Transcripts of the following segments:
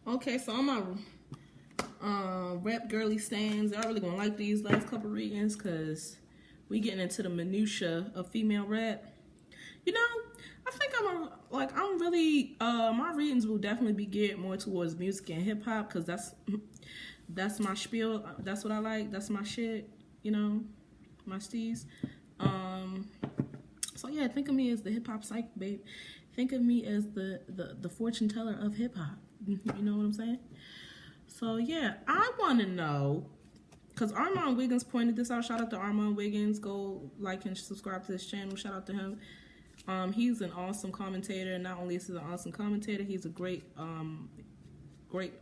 Okay, so on my rap girly stands, y'all really gonna like these last couple readings because we getting into the minutia of female rap. You know, I think I'm really my readings will definitely be geared more towards music and hip hop because that's my spiel. That's what I like. That's my shit. You know, my steez. So yeah, think of me as the hip hop psych babe. Think of me as the fortune teller of hip hop. You know what I'm saying? So yeah, I want to know, because Armand Wiggins pointed this out. Shout out to Armand Wiggins. Go like and subscribe to this channel. Shout out to him. He's an awesome commentator. Not only is he an awesome commentator, he's a great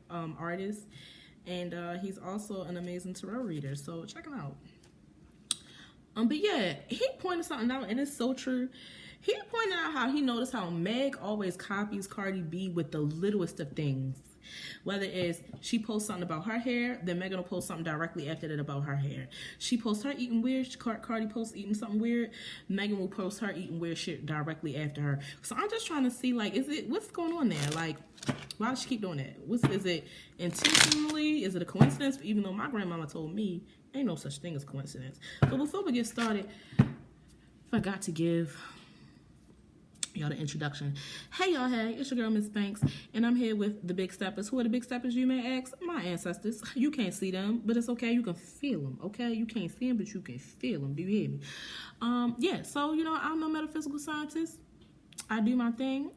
artist, and he's also an amazing tarot reader. So check him out. But yeah, he pointed something out, and it's so true. He pointed out how he noticed how Meg always copies Cardi B with the littlest of things. Whether it's she posts something about her hair, then Megan will post something directly after that about her hair. She posts her eating weird, Cardi posts eating something weird, Megan will post her eating weird shit directly after her. So I'm just trying to see, like, what's going on there? Like, why does she keep doing that? Is it intentionally? Is it a coincidence? Even though my grandmama told me ain't no such thing as coincidence. But before we get started, forgot to give y'all the introduction. Hey y'all, hey, it's your girl Miss Banks, and I'm here with the Big Steppers. Who are the Big Steppers, you may ask? My ancestors. You can't see them, but it's okay. You can feel them, okay? You can't see them, but you can feel them. Do you hear me? Yeah, so, you know, I'm no metaphysical scientist. I do my thing.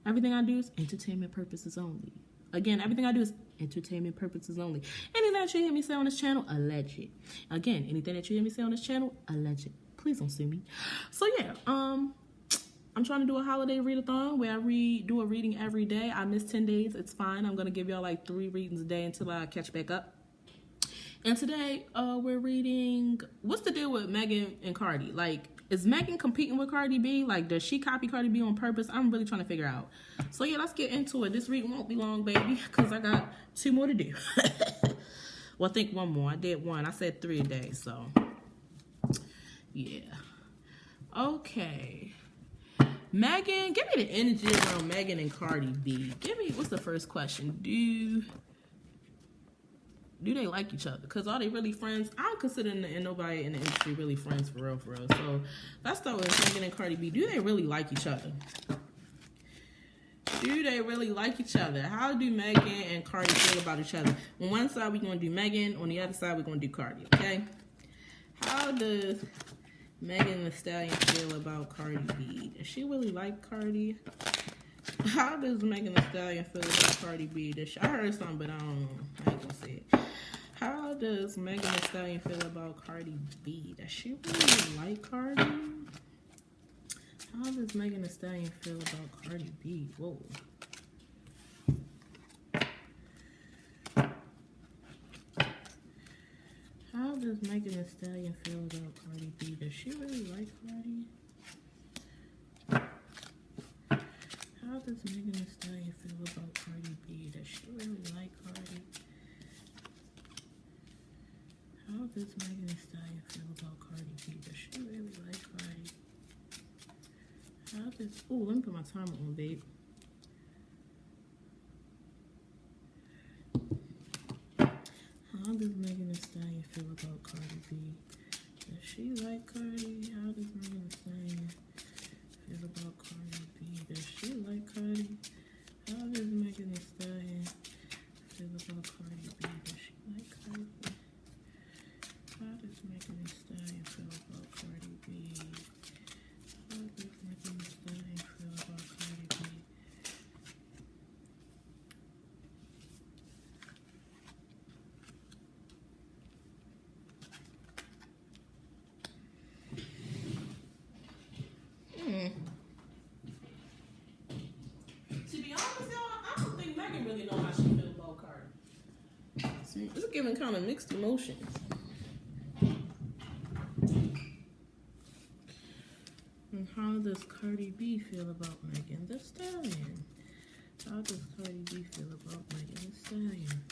Everything I do is entertainment purposes only. Again, everything I do is entertainment purposes only. Anything that you hear me say on this channel, alleged. Again, anything that you hear me say on this channel, alleged. Please don't sue me. So yeah, I'm trying to do a holiday readathon where I do a reading every day. I missed 10 days. It's fine. I'm going to give y'all like 3 readings a day until I catch back up. And today, we're reading, what's the deal with Megan and Cardi? Like, is Megan competing with Cardi B? Like, does she copy Cardi B on purpose? I'm really trying to figure out. So yeah, let's get into it. This reading won't be long, baby, because I got 2 more to do. Well, I think 1 more. I did 1. I said 3 a day, so yeah. Okay. Megan, give me the energy around Megan and Cardi B. Give me, what's the first question? Do they like each other? Because are they really friends? I don't consider nobody in the industry really friends for real, for real. So let's start with Megan and Cardi B. Do they really like each other? Do they really like each other? How do Megan and Cardi feel about each other? On one side, we're going to do Megan. On the other side, we're going to do Cardi, okay? How does Megan Thee Stallion feel about Cardi B? Does she really like Cardi? How does Megan Thee Stallion feel about Cardi B? I heard something, but I don't know. I ain't gonna say it. How does Megan Thee Stallion feel about Cardi B? Does she really like Cardi? How does Megan Thee Stallion feel about Cardi B? Whoa. How does Megan Thee Stallion feel about Cardi B? Does she really like Cardi? How does Megan Thee Stallion feel about Cardi B? Does she really like Cardi? How does Megan Thee Stallion feel about Cardi B? Does she really like Cardi? How does... Oh, let me put my timer on, babe. How does Megan Thee Stallion feel about Cardi B? Does she like Cardi? How does Megan Thee Stallion feel about Cardi B? Does she like Cardi? How does Megan Thee Stallion feel about Cardi B? Does she like Cardi? How does Megan Thee Stallion feel about Cardi B? How does Megan Thee Stallion feel about Cardi B? To be honest, y'all, I don't think Megan really know how she feels about Cardi. It's giving kind of mixed emotions. And how does Cardi B feel about Megan Thee Stallion? How does Cardi B feel about Megan Thee Stallion?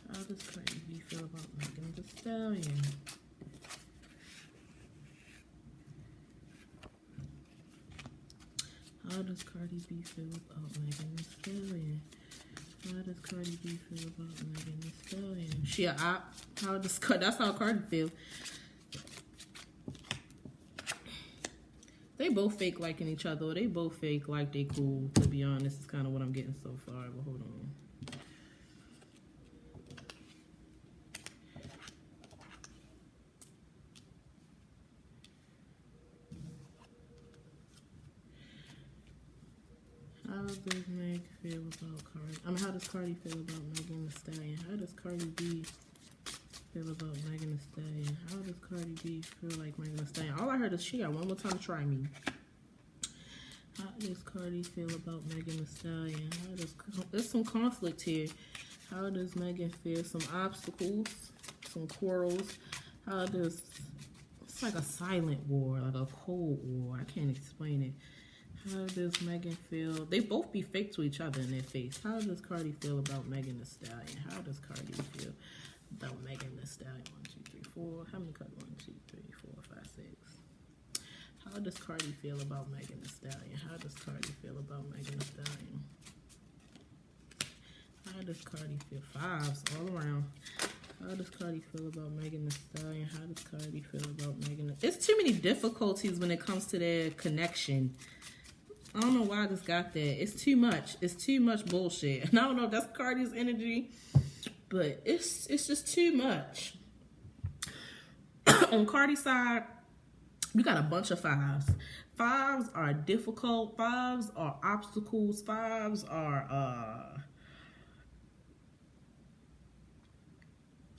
How does Cardi B feel about Megan Thee Stallion? How does Cardi B feel about Megan Thee Stallion? Cardi B feel about Megan Thee Stallion? She a op? That's how Cardi feel. They both fake liking each other. Or they both fake like they cool. To be honest, is kind of what I'm getting so far. But hold on. How does Meg feel about Cardi? I mean, how does Cardi feel about Megan Thee Stallion? How does Cardi B feel about Megan Thee Stallion? How does Cardi B feel like Megan Thee Stallion? All I heard is she got one more time to try me. How does Cardi feel about Megan Thee Stallion? There's some conflict here. How does Megan feel? Some obstacles, some quarrels. It's like a silent war, like a cold war. I can't explain it. How does Megan feel? They both be fake to each other in their face. How does Cardi feel about Megan Thee Stallion? How does Cardi feel about Megan Thee Stallion? 1, 2, 3, 4. How many cards? 1, 2, 3, 4, 5, 6. How does Cardi feel about Megan Thee Stallion? How does Cardi feel about Megan Thee Stallion? How does Cardi feel? 5s all around. How does Cardi feel about Megan Thee Stallion? How does Cardi feel about Megan? It's too many difficulties when it comes to their connection. I don't know why I just got that. It's too much. It's too much bullshit. And I don't know if that's Cardi's energy, but it's just too much. On Cardi's side, we got a bunch of 5s. 5s are difficult. 5s are obstacles. 5s are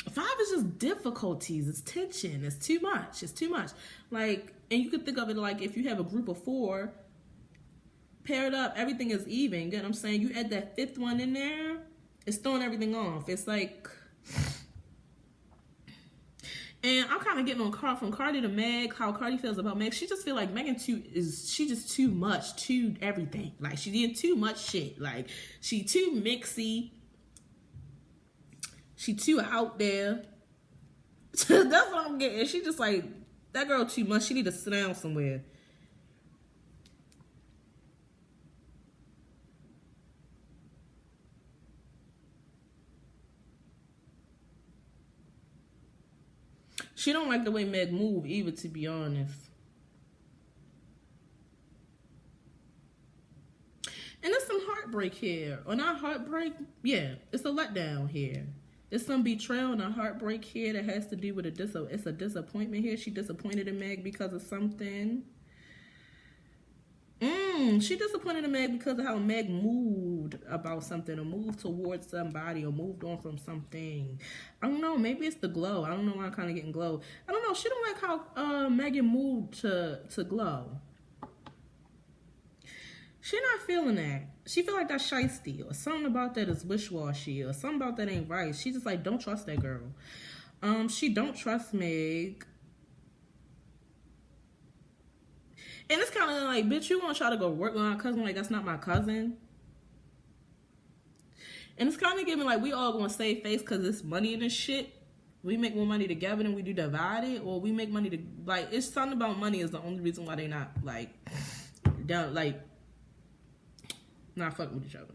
5 is just difficulties. It's tension. It's too much. It's too much. Like, and you could think of it like if you have a group of 4 paired up, everything is even. You get what I'm saying? You add that 5th one in there, it's throwing everything off. It's like, and I'm kind of getting on from Cardi to Meg, how Cardi feels about Meg. She just feel like Megan she just too much, too everything. Like she did too much shit. Like she too mixy. She too out there. That's what I'm getting. She just like, that girl too much. She need to sit down somewhere. She don't like the way Meg move either, to be honest. And there's some heartbreak here. Or not heartbreak. Yeah, it's a letdown here. There's some betrayal and a heartbreak here that has to do with it's a disappointment here. She disappointed in Meg because of something. She disappointed in Meg because of how Meg moved about something, or moved towards somebody, or moved on from something. I don't know. Maybe it's the glow. I don't know why I'm kind of getting glow. I don't know. She don't like how Megan moved to glow. She not feeling that. She feel like that's shiesty, or something about that is wish-washy, or something about that ain't right. She just like, don't trust that girl. She don't trust Meg. And it's kind of like, bitch, you want to try to go work with my cousin? Like, that's not my cousin. And it's kind of giving like, we all going to save face because it's money in this shit. We make more money together than we do divided. Or we make money to, like, it's something about money is the only reason why they not, like, down, like, not fucking with each other.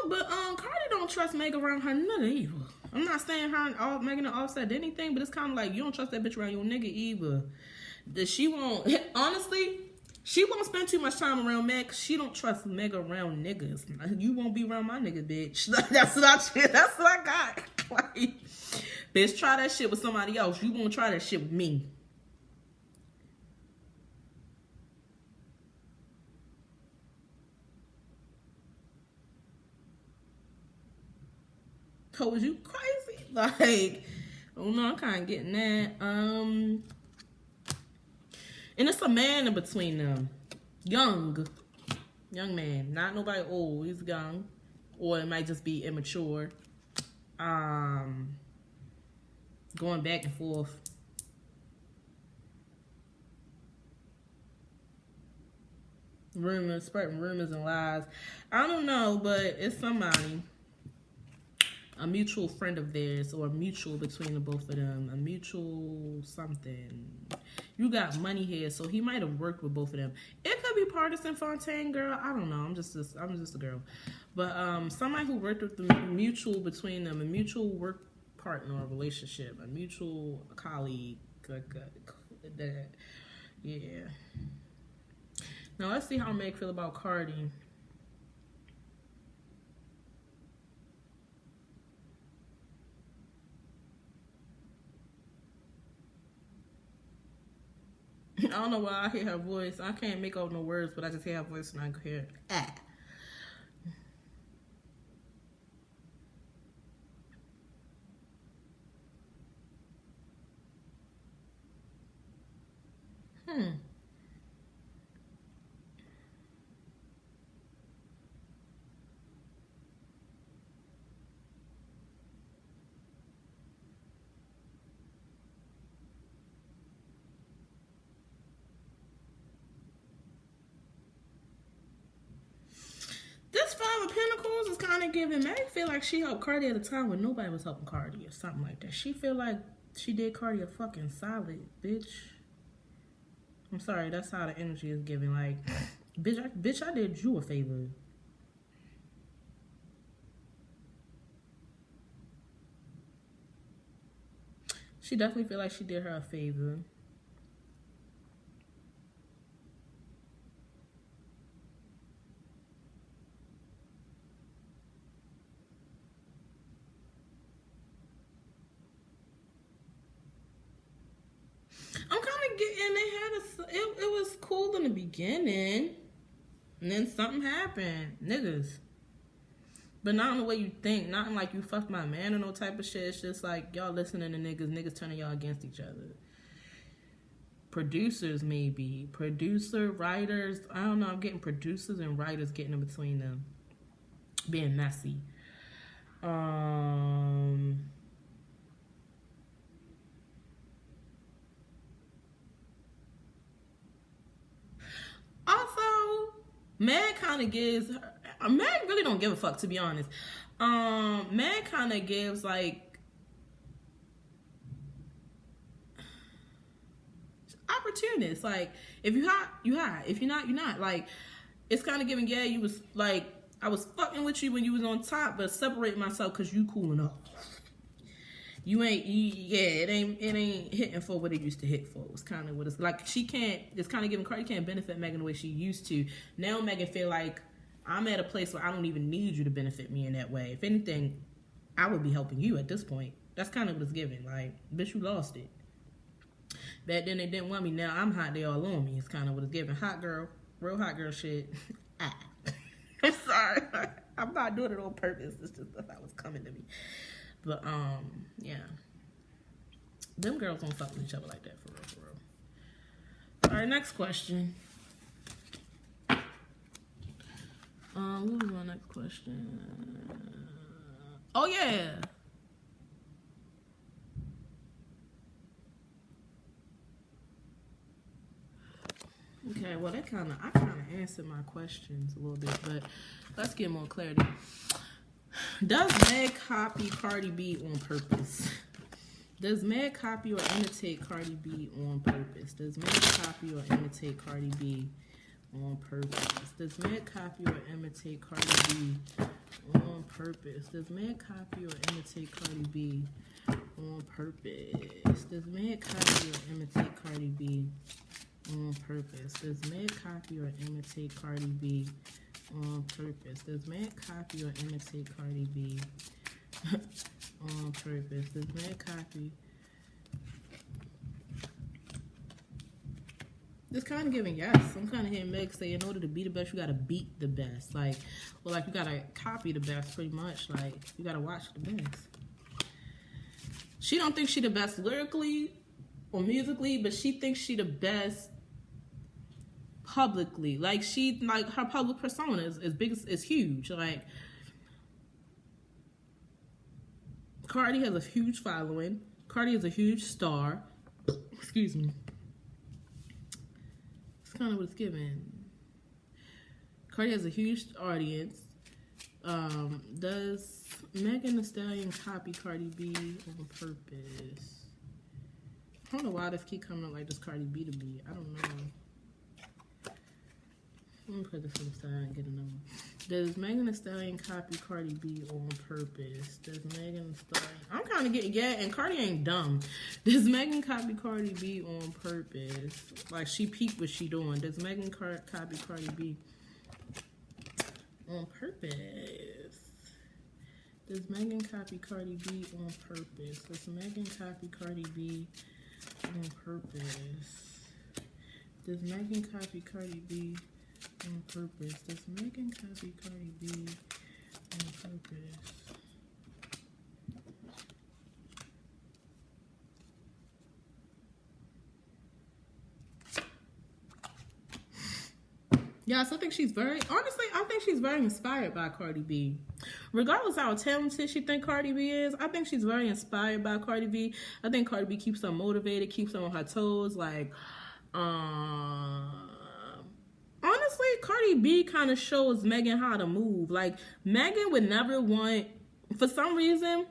But Cardi don't trust Meg around her nigga either. I'm not saying her and Megan and Offset anything, but it's kind of like you don't trust that bitch around your nigga either. That she won't, honestly, she won't spend too much time around Meg. She don't trust Meg around niggas. You won't be around my nigga, bitch. That's what I got. Like, bitch, try that shit with somebody else. You won't try that shit with me. Told you crazy. Like, oh no, I'm kind of getting that. And it's a man in between them. Young man. Not nobody old. He's young. Or it might just be immature. Going back and forth. Rumors, spreading rumors and lies. I don't know, but it's somebody. a mutual friend of theirs, or a mutual between the both of them, a mutual something. You got money here, so he might have worked with both of them. It could be Partisan Fontaine, girl. I don't know. I'm just a girl, but somebody who worked with the mutual between them, a mutual work partner or relationship, a mutual colleague. That, yeah. Now let's see how Meg feel about Cardi. I don't know why I hear her voice. I can't make out no words, but I just hear her voice and I can hear ah. This Five of Pentacles is kind of giving Meg feel like she helped Cardi at a time when nobody was helping Cardi or something like that. She feel like she did Cardi a fucking solid, bitch. I'm sorry, that's how the energy is giving. Like, bitch, I did you a favor. She definitely feel like she did her a favor. I'm kind of getting, they had it was cool in the beginning, and then something happened, niggas. But not in the way you think, not in like you fucked my man or no type of shit. It's just like y'all listening to niggas turning y'all against each other. Producers, maybe. Producer, writers, I don't know, I'm getting producers and writers getting in between them. Being messy. Also, Meg kind of gives her, Meg really don't give a fuck, to be honest. Meg kind of gives like opportunists. Like, if you hot, you hot. If you're not, you're not. Like, it's kind of giving, yeah, you was like, I was fucking with you when you was on top, but separate myself because you cooling off. You ain't, it ain't hitting for what it used to hit for. It's kind of what it's like. She can't, it's kind of giving Cardi can't benefit Megan the way she used to. Now Megan feel like, I'm at a place where I don't even need you to benefit me in that way. If anything, I would be helping you at this point. That's kind of what it's giving. Like, bitch, you lost it. Back then they didn't want me. Now I'm hot, they all on me. It's kind of what it's giving. Hot girl, real hot girl shit. I'm sorry. I'm not doing it on purpose. It's just that was coming to me. But, yeah. Them girls don't fuck with each other like that, for real, for real. All right, next question. What was my next question? Oh, yeah. Okay, well, I kind of answered my questions a little bit, but let's get more clarity. Does Meg copy Cardi B on purpose? Does Meg copy or imitate Cardi B on purpose? Does Meg copy or imitate Cardi B on purpose? Does Meg copy or imitate Cardi B on purpose? Does Meg copy or imitate Cardi B on purpose? Does Meg copy or imitate Cardi B on purpose? Does Meg copy or imitate Cardi B on purpose? Does Meg copy or imitate Cardi B on purpose? Does Meg copy? Just kind of giving yes. I'm kind of hearing Meg say, in order to be the best, you gotta beat the best. Like, well, like you gotta copy the best, pretty much. Like, you gotta watch the best. She don't think she the best lyrically or musically, but she thinks she the best publicly. Like, she, like, her public persona is big, is huge. Like, Cardi has a huge following. Cardi is a huge star. Excuse me. It's kind of what it's given. Cardi has a huge audience. Does Megan Thee Stallion copy Cardi B on purpose. I don't know why this keep coming up like this Cardi B to be. I don't know. Let me put this on the side and get another one. Does Megan Thee Stallion copy Cardi B on purpose? Does Megan Thee Stallion... I'm kind of getting... Yeah, and Cardi ain't dumb. Does Megan copy Cardi B on purpose? Like, she peeped what she doing. Does Megan copy Cardi B on purpose? Does Megan copy Cardi B on purpose? Does Megan copy Cardi B on purpose? Does Megan copy Cardi B on purpose? Does Megan copy Cardi B on purpose? Yes, I think she's very, honestly, I think she's very inspired by Cardi B. Regardless how talented she think Cardi B is, I think she's very inspired by Cardi B. I think Cardi B keeps her motivated, keeps her on her toes. Like, honestly, Cardi B kind of shows Megan how to move. Like, Megan would never want, for some reason,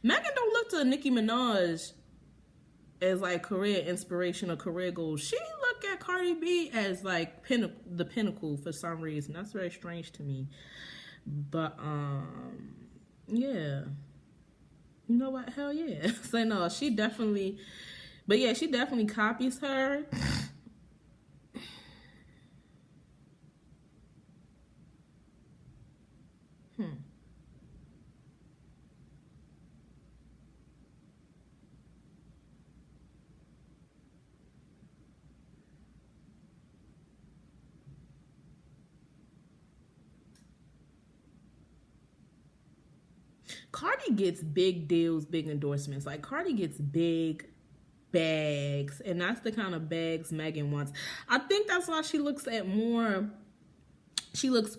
Megan don't look to Nicki Minaj as like career inspiration or career goals. She look at Cardi B as like the pinnacle for some reason. That's very strange to me. But yeah, you know what? Hell yeah. So no, she definitely. But yeah, she definitely copies her. Cardi gets big deals, big endorsements. Like, Cardi gets big bags, and that's the kind of bags Megan wants. I think that's why she looks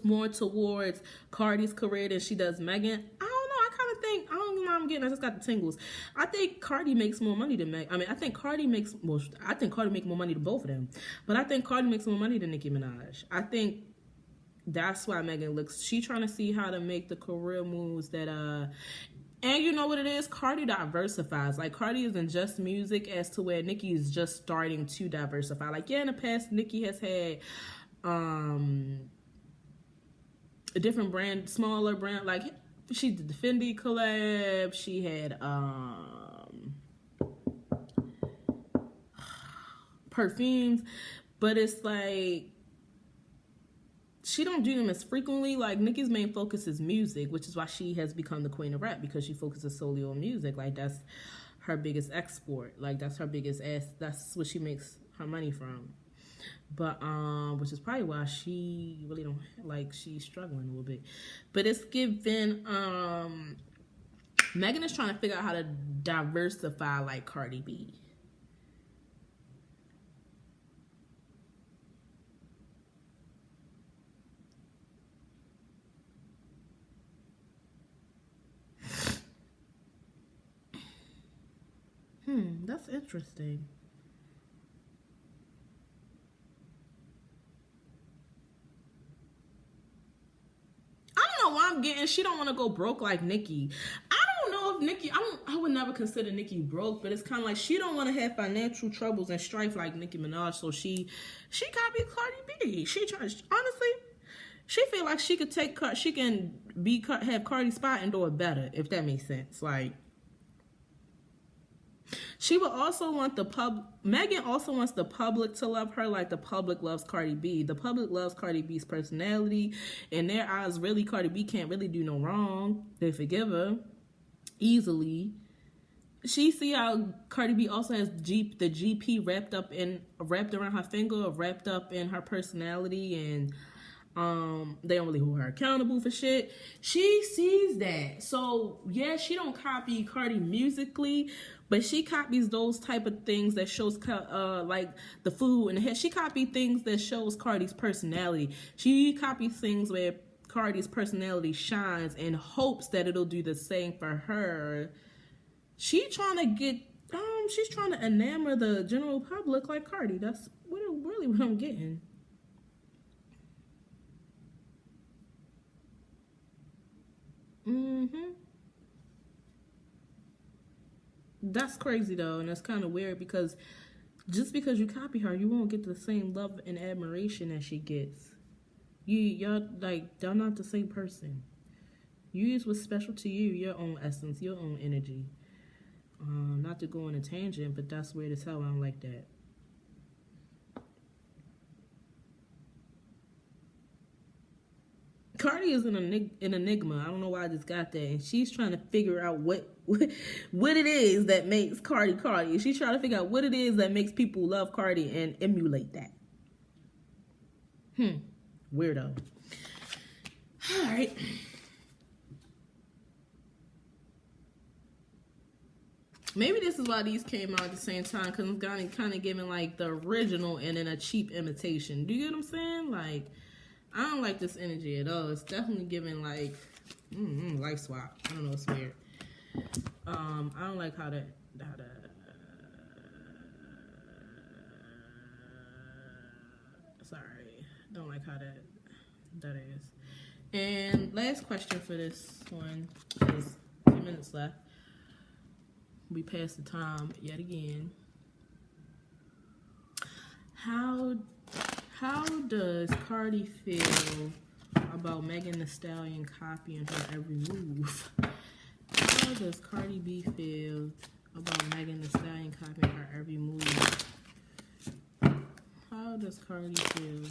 more towards Cardi's career than she does Megan. I don't know. I don't know why I'm getting, I just got the tingles. I think Cardi makes more money than Megan. I mean, I think Cardi makes more money than both of them. But I think Cardi makes more money than Nicki Minaj. I think that's why Megan looks, she trying to see how to make the career moves that, and you know what it is? Cardi diversifies. Like, Cardi isn't just music as to where Nicki is just starting to diversify. Like, yeah, in the past, Nicki has had, a different brand, smaller brand, like, she did the Fendi collab, she had, perfumes, but it's like, she don't do them as frequently. Like, Nicki's main focus is music, which is why she has become the queen of rap, because she focuses solely on music. Like, that's her biggest export. Like, that's her biggest that's what she makes her money from. But which is probably why she really don't, like, she's struggling a little bit. But it's given Megan is trying to figure out how to diversify like Cardi B. That's interesting. I don't know why I'm getting, she don't want to go broke like Nicki. I don't know if Nicki, I would never consider Nicki broke, but it's kind of like she don't want to have financial troubles and strife like Nicki Minaj, so she copied Cardi B. She tries, honestly, she feel like she could have Cardi's spot and do it better, if that makes sense. Like, she would also want Megan also wants the public to love her like the public loves Cardi B. The public loves Cardi B's personality. In their eyes, really, Cardi B can't really do no wrong. They forgive her easily. She see how Cardi B also has the GP wrapped around her finger, wrapped up in her personality, and they don't really hold her accountable for shit. She sees that. So yeah, she don't copy Cardi musically, but she copies those type of things that shows like the food and the hair. She copies things that shows Cardi's personality. She copies things where Cardi's personality shines and hopes that it'll do the same for her. She's trying to get, she's trying to enamor the general public like Cardi. That's really what I'm getting. Mm-hmm. That's crazy though, and that's kind of weird because just because you copy her, you won't get the same love and admiration that she gets. Y'all like they're not the same person. You use what's special to you, your own essence, your own energy. Not to go on a tangent, but that's weird as hell. I don't like that. Cardi is an enigma. I don't know why I just got that, and she's trying to figure out what it is that makes Cardi Cardi. She's trying to figure out what it is that makes people love Cardi and emulate that. Weirdo. All right. Maybe this is why these came out at the same time, because it's kind of giving like the original and then a cheap imitation. Do you get what I'm saying? Like, I don't like this energy at all. It's definitely giving like life swap. I don't know, it's weird. I don't like how sorry, don't like how that is. And last question for this one is 2 minutes left. We passed the time yet again. How does Cardi feel about Megan Thee Stallion copying her every move? How does Cardi B feel about Megan Thee Stallion copying her every move? How does Cardi feel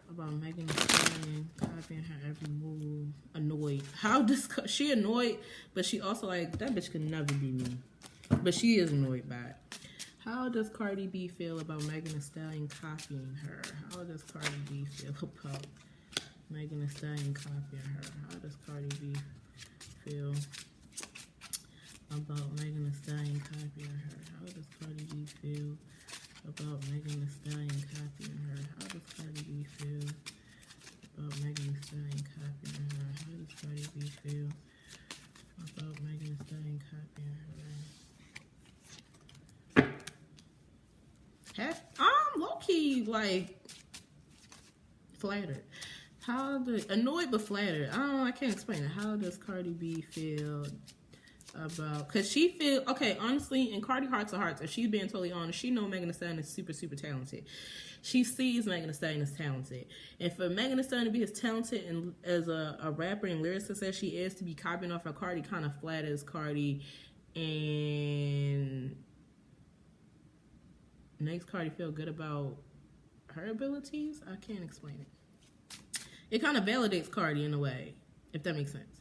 about Megan Thee Stallion copying her every move? Annoyed. How does she annoyed, but she also like, that bitch could never be me. But she is annoyed by it. How does Cardi B feel about Megan Thee Stallion copying her? How does Cardi B feel about Megan Thee Stallion copying her? How does Cardi B feel about Megan Thee Stallion copying her? How does Cardi B feel about Megan Thee Stallion copying her? How does Cardi B feel about Megan Thee Stallion copying her? How does Cardi B feel about Megan Thee Stallion copying her? I'm low-key like flattered. Annoyed but flattered. I can't explain it. How does Cardi B feel about, cause she feel okay, honestly, in Cardi hearts of hearts, if she's being totally honest, she know Megan Thee Stallion is super, super talented. She sees Megan Thee Stallion as talented. And for Megan Thee Stallion to be as talented and as a rapper and lyricist as she is, to be copying off of Cardi kind of flatters Cardi and makes Cardi feel good about her abilities. I can't explain it. It kind of validates Cardi in a way, if that makes sense.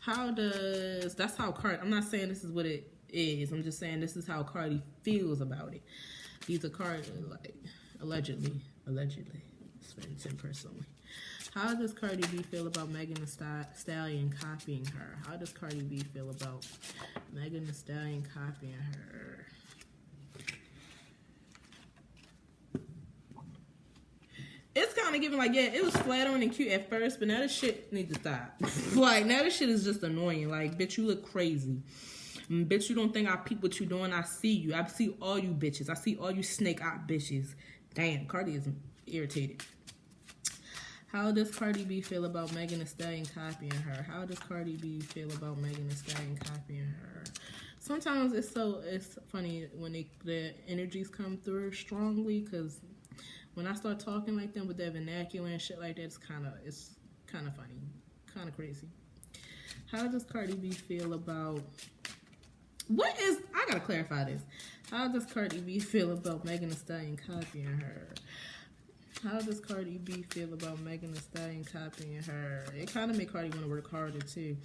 That's how Cardi, I'm not saying this is what it is. I'm just saying this is how Cardi feels about it. These are Cardi, like, allegedly, it's very personally. How does Cardi B feel about Megan Thee Stallion copying her? How does Cardi B feel about Megan Thee Stallion copying her? It's kind of giving like, yeah, it was flattering and cute at first, but now this shit needs to stop. Like, now this shit is just annoying. Like, bitch, you look crazy. Bitch, you don't think I peep what you doing? I see you. I see all you bitches. I see all you snake-eyed bitches. Damn, Cardi is irritated. How does Cardi B feel about Megan Thee Stallion copying her? How does Cardi B feel about Megan Thee Stallion copying her? Sometimes it's funny when the energies come through strongly, because when I start talking like them with that vernacular and shit like that, it's kind of funny, kind of crazy. How does Cardi B feel about, I gotta clarify this. How does Cardi B feel about Megan Thee Stallion copying her? How does Cardi B feel about Megan Thee Stallion copying her? It kind of make Cardi want to work harder too.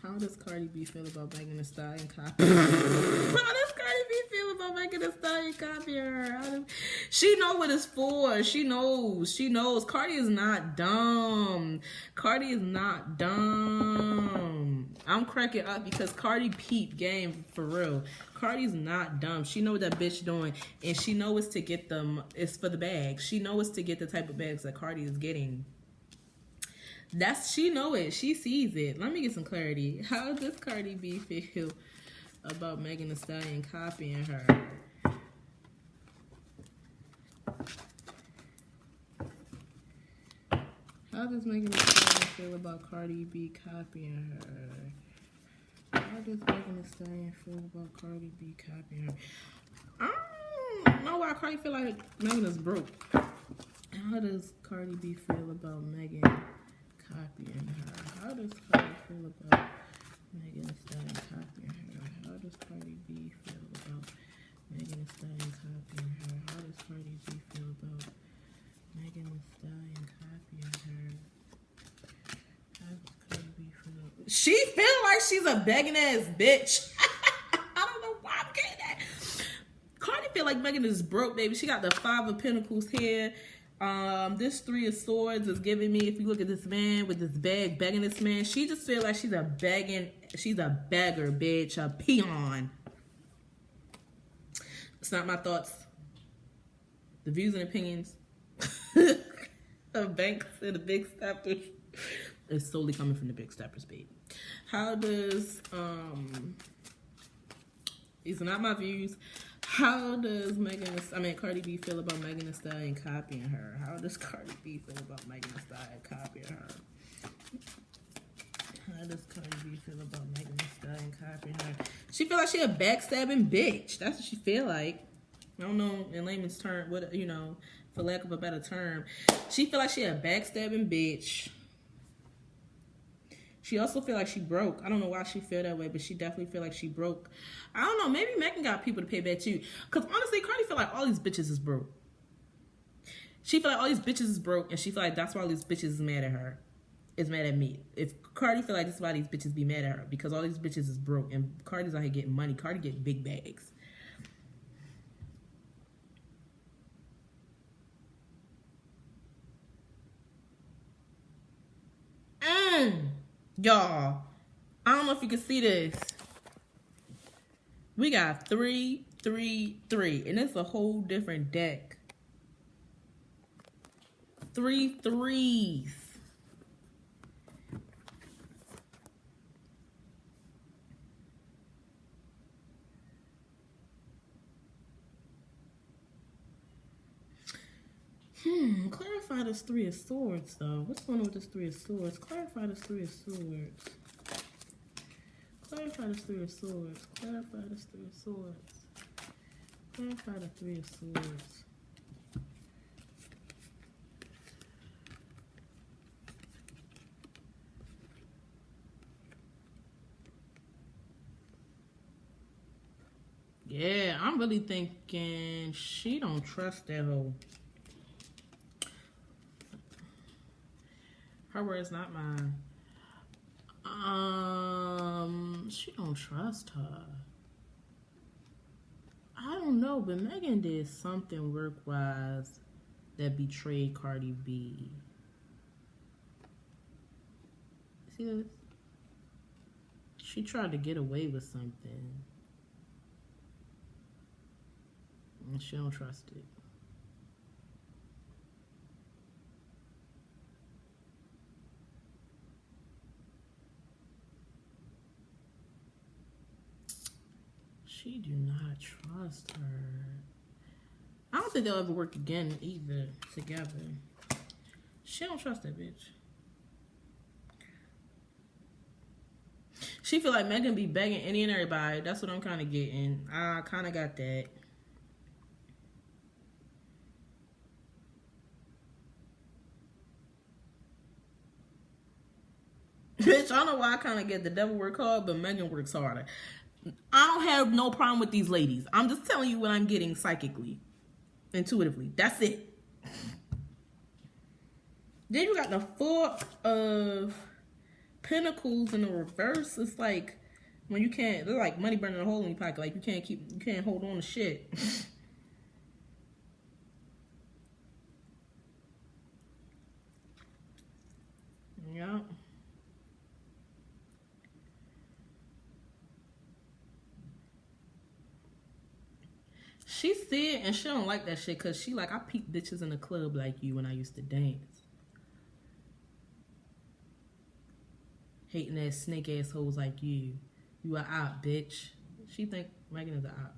How does Cardi B feel about Megan Thee Stallion copying her? How does Cardi B feel about Megan Thee Stallion copying her? She know what it's for. She knows. Cardi is not dumb. Cardi is not dumb. I'm cracking up because Cardi peep game for real. Cardi's not dumb. She know what that bitch doing, and she know it's to get them. It's for the bags. She know it's to get the type of bags that Cardi is getting. She know it. She sees it. Let me get some clarity. How does Cardi B feel about Megan Thee Stallion copying her? How How does Megan Thee Stallion feel about Cardi B copying her? How does Megan Thee Stallion feel about Cardi B copying her? I don't know why Cardi feel like Megan is broke. How does Cardi B feel about Megan copying her? How does Cardi feel about Megan Thee Stallion copying her? How does Cardi B feel about Megan Thee Stallion copying her? How does Cardi B feel about Megan Thee Stallion copying her? How does Cardi B feel? She feel like she's a begging ass bitch. I don't know why I'm getting that. Cardi feel like Megan is broke, baby. She got the 5 of Pentacles here. This 3 of Swords is giving me, if you look at this man with this bag begging this man, she just feel like she's a beggar, bitch, a peon. It's not my thoughts. The views and opinions of banks and the big steppers is solely coming from the big steppers, babe. How does these are not my views. How does Cardi B feel about Megan Thee Stallion copying her? How does Cardi B feel about Megan Thee Stallion copying her? How does Cardi B feel about Megan Thee Stallion copying her? She feel like she a backstabbing bitch. That's what she feel like. I don't know in layman's term, what, you know, for lack of a better term. She feel like she a backstabbing bitch. She also feel like she broke. I don't know why she feel that way, but she definitely feel like she broke. I don't know. Maybe Megan got people to pay back too. Because honestly, Cardi feel like all these bitches is broke. She feel like all these bitches is broke, and she feel like that's why all these bitches is mad at her. Is mad at me. If Cardi feel like this is why these bitches be mad at her, because all these bitches is broke, and Cardi's out here getting money. Cardi get big bags. Y'all, I don't know if you can see this. We got 3, 3, 3, and it's a whole different deck. 3 threes. Clarify this 3 of Swords, though. What's going on with this 3 of Swords? Clarify this 3 of Swords. Clarify this 3 of Swords. Clarify this 3 of Swords. Clarify the 3 of Swords. Yeah, I'm really thinking she don't trust that hoe. Her words, not mine. She don't trust her. I don't know, but Megan did something work-wise that betrayed Cardi B. See this? She tried to get away with something. And she don't trust it. She do not trust her. I don't think they'll ever work again either together. She don't trust that bitch. She feel like Megan be begging any and everybody. That's what I'm kind of getting. I kind of got that. Bitch, I don't know why I kind of get the devil work hard, but Megan works harder. I don't have no problem with these ladies. I'm just telling you what I'm getting psychically, intuitively. That's it. Then you got the 4 of Pentacles in the reverse. It's like when you can't. They're like money burning a hole in your pocket. Like you can't hold on to shit. Yeah. She see it and she don't like that shit because she like, I peep bitches in the club like you when I used to dance. Hating ass snake ass hoes like you. You a op, bitch. She think Megan is a op.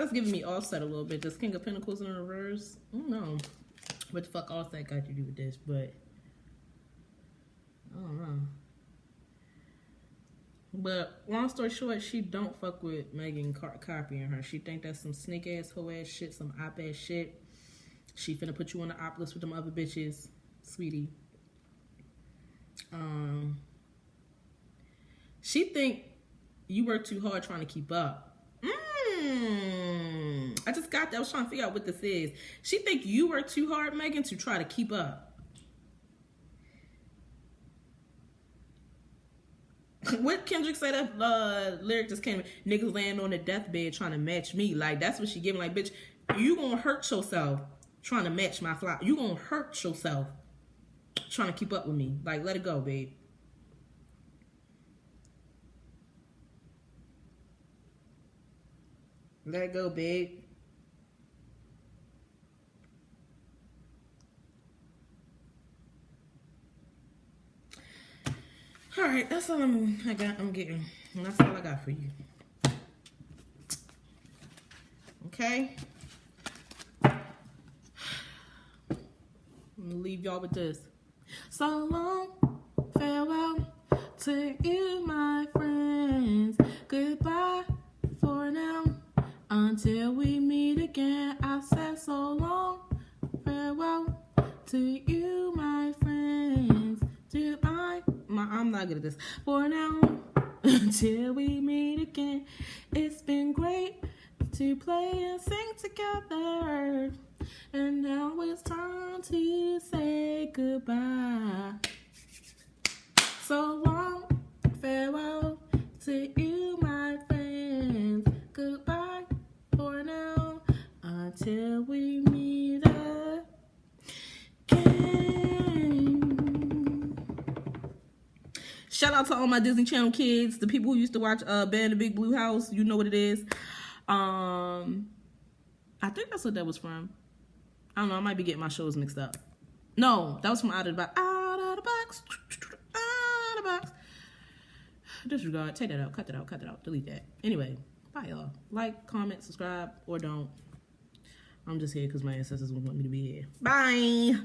that's giving me Offset a little bit. This King of Pentacles in reverse. I don't know what the fuck Offset got to do with this, but I don't know. But long story short, she don't fuck with Megan copying her. She think that's some snake ass, hoe ass shit, some op ass shit. She finna put you on the op list with them other bitches, sweetie. She think you work too hard trying to keep up. I just got that. I was trying to figure out what this is. She think you work too hard, Megan, to try to keep up. What Kendrick say that lyric just came? Niggas laying on the deathbed trying to match me. Like, that's what she giving. Like, bitch, you gonna hurt yourself trying to match my fly. You gonna hurt yourself trying to keep up with me. Like, let it go, babe. Let it go, babe. All right, that's all I'm getting. And that's all I got for you. Okay? I'm gonna leave y'all with this. So long, farewell to you, my friends. Goodbye for now. Until we meet again, I said so long, farewell to you, my friends. I'm not good at this. For now, until we meet again, it's been great to play and sing together. And now it's time to say goodbye. So long, farewell to you, my friends. Goodbye for now, until we meet again. Shout out to all my Disney Channel kids, the people who used to watch Band in the Big Blue House. You know what it is. I think that's what that was from. I don't know. I might be getting my shows mixed up. No, that was from Out of the Box. Out of the Box. Out of the Box. Disregard. Take that out. Cut that out. Cut that out. Delete that. Anyway, bye, y'all. Like, comment, subscribe, or don't. I'm just here because my ancestors want me to be here. Bye.